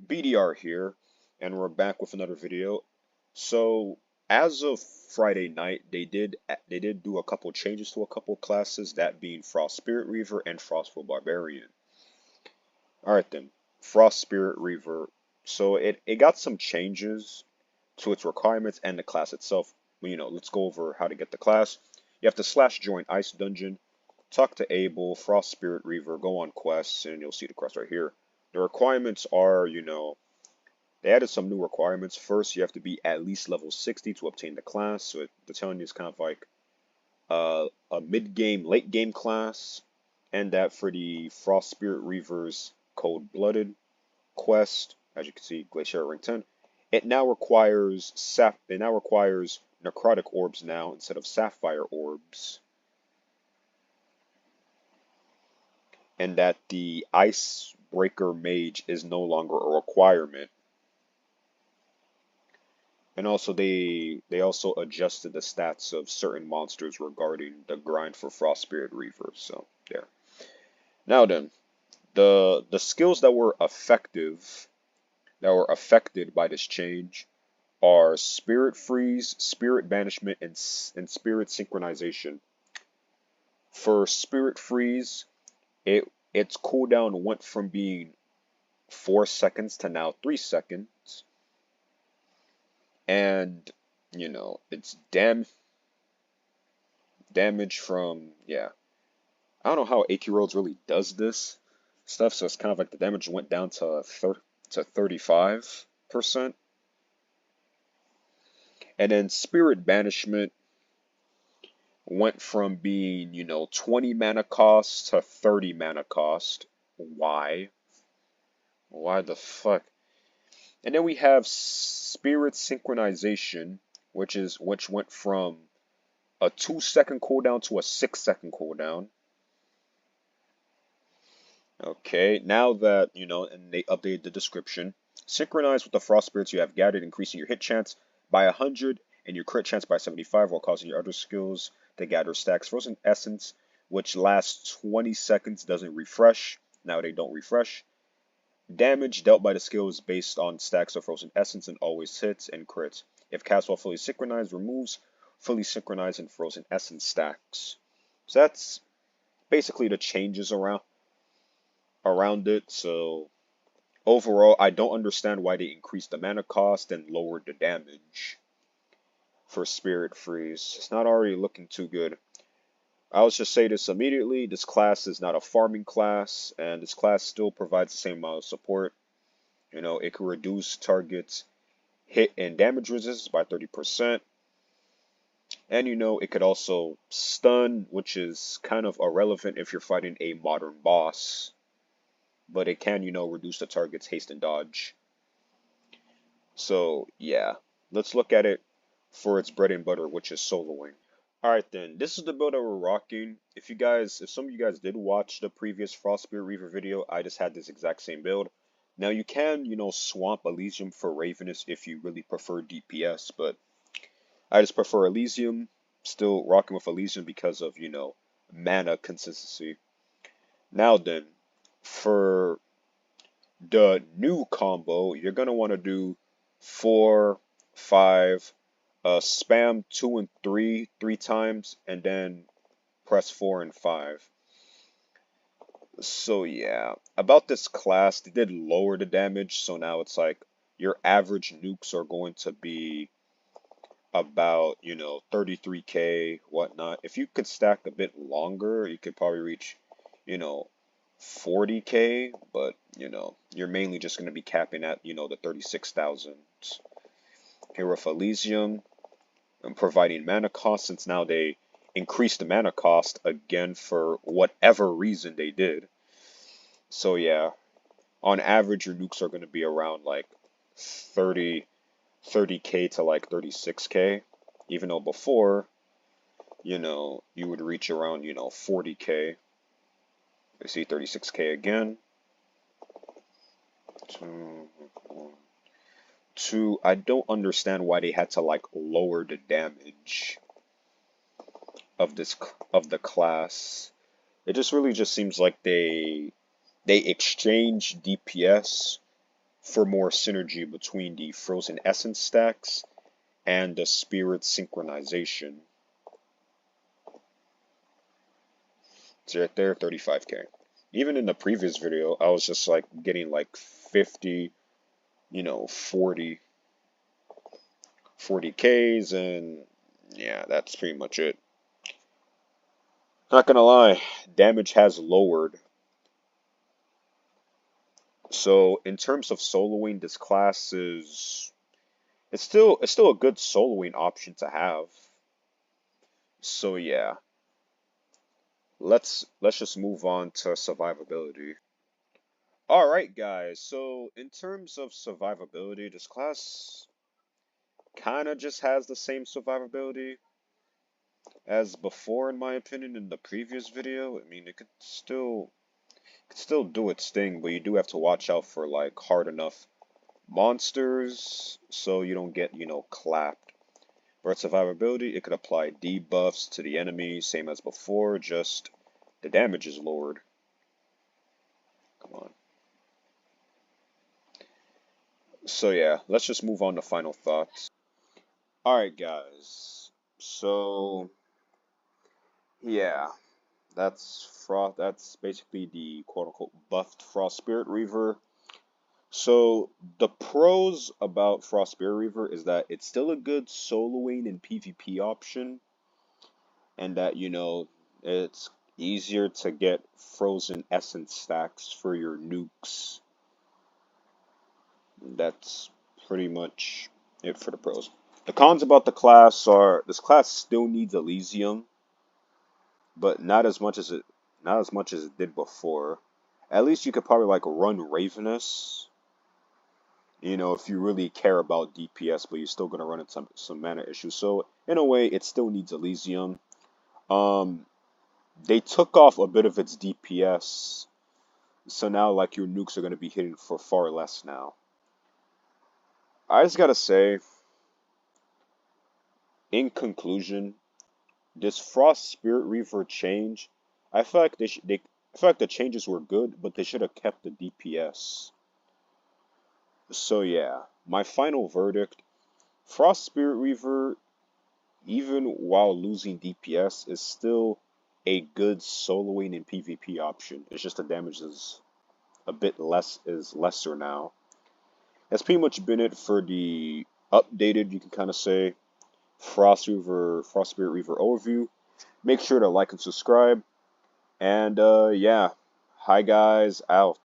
BDR here, and we're back with another video. So, as of Friday night, they did do a couple changes to a couple classes, that being FrostSpiritReaver and FrostBarbarian. All right then, FrostSpiritReaver. So it got some changes to its requirements and the class itself. Let's go over how to get the class. You have to /join Ice Dungeon, talk to Abel, FrostSpiritReaver, go on quests, and you'll see the quest right here. The requirements are, they added some new requirements. First, you have to be at least level 60 to obtain the class. So they're telling you it's kind of like a mid-game, late-game class. And that for the FrostSpiritReaver's Cold-Blooded quest, as you can see, Glacier rank 10, it now requires necrotic orbs now instead of sapphire orbs. And that the Icebreaker Mage is no longer a requirement. And also they also adjusted the stats of certain monsters regarding the grind for FrostSpiritReaver. So there. Now then, the skills that were affected by this change are Spirit Freeze, Spirit Banishment, and Spirit Synchronization. For Spirit Freeze, its cooldown went from being 4 seconds to now 3 seconds. And, it's damage from, I don't know how AQW really does this stuff, so it's kind of like the damage went down to 35%. And then Spirit Banishment went from being, 20 mana cost to 30 mana cost. Why? Why the fuck? And then we have Spirit Synchronization, which went from a 2-second cooldown to a 6-second cooldown. Okay, now that, and they updated the description. Synchronize with the frost spirits you have gathered, increasing your hit chance by 100 and your crit chance by 75, while causing your other skills to gather stacks. Frozen Essence, which lasts 20 seconds, doesn't refresh. Now they don't refresh. Damage dealt by the skill is based on stacks of Frozen Essence and always hits and crits. If cast while fully synchronized, removes fully synchronized and Frozen Essence stacks. So that's basically the changes around it. So overall, I don't understand why they increased the mana cost and lowered the damage for Spirit Freeze. It's not already looking too good. I'll just say this immediately, this class is not a farming class, and this class still provides the same amount of support. It can reduce targets' hit and damage resistance by 30%. And it could also stun, which is kind of irrelevant if you're fighting a modern boss. But it can, reduce the target's haste and dodge. So, yeah, let's look at it for its bread and butter, which is soloing. Alright then, this is the build that we're rocking. If some of you guys did watch the previous FrostSpiritReaver video, I just had this exact same build. Now you can, swamp Elysium for Ravenous if you really prefer DPS, but I just prefer Elysium. Still rocking with Elysium because of, mana consistency. Now then, for the new combo, you're going to want to do 4, 5, spam 2 and 3 times, and then press 4 and 5. So yeah, about this class, they did lower the damage, so now it's like your average nukes are going to be about, 33k, whatnot. If you could stack a bit longer, you could probably reach, 40k, but, you're mainly just going to be capping at, the 36,000. Here with Elysium, and providing mana cost, since now they increased the mana cost again for whatever reason they did. So yeah, on average your nukes are going to be around like 30k to like 36k, even though before, you would reach around, 40k. You see 36k again. I don't understand why they had to like lower the damage of the class. It just really just seems like they exchange DPS for more synergy between the Frozen Essence stacks and the Spirit synchronization. It's right there, 35k. Even in the previous video, I was just like getting like 50, 40Ks, and yeah, that's pretty much it. Not gonna lie, damage has lowered. So in terms of soloing, this class is it's still a good soloing option to have. So yeah, let's just move on to survivability. All right, guys. So in terms of survivability, this class kind of just has the same survivability as before, in my opinion, in the previous video. I mean, it could still do its thing, but you do have to watch out for like hard enough monsters so you don't get, clapped. For survivability, it could apply debuffs to the enemy, same as before, just the damage is lowered. Come on. So yeah, let's just move on to final thoughts. Alright guys, so yeah, that's basically the quote-unquote buffed FrostSpiritReaver. So the pros about FrostSpiritReaver is that it's still a good soloing and PvP option, and that it's easier to get Frozen Essence stacks for your nukes. That's pretty much it for the pros. The cons about the class are this class still needs Elysium, but not as much as it did before. At least you could probably like run Ravenous, if you really care about DPS, but you're still gonna run into some mana issues. So in a way, it still needs Elysium. They took off a bit of its DPS, so now like your nukes are gonna be hitting for far less now. I just gotta say, in conclusion, this FrostSpiritReaver change, I feel like I feel like the changes were good, but they should have kept the DPS. So yeah, my final verdict: FrostSpiritReaver, even while losing DPS, is still a good soloing and PvP option. It's just the damage is lesser now. That's pretty much been it for the updated, you can kind of say, FrostSpiritReaver overview. Make sure to like and subscribe. And yeah, hi guys, out.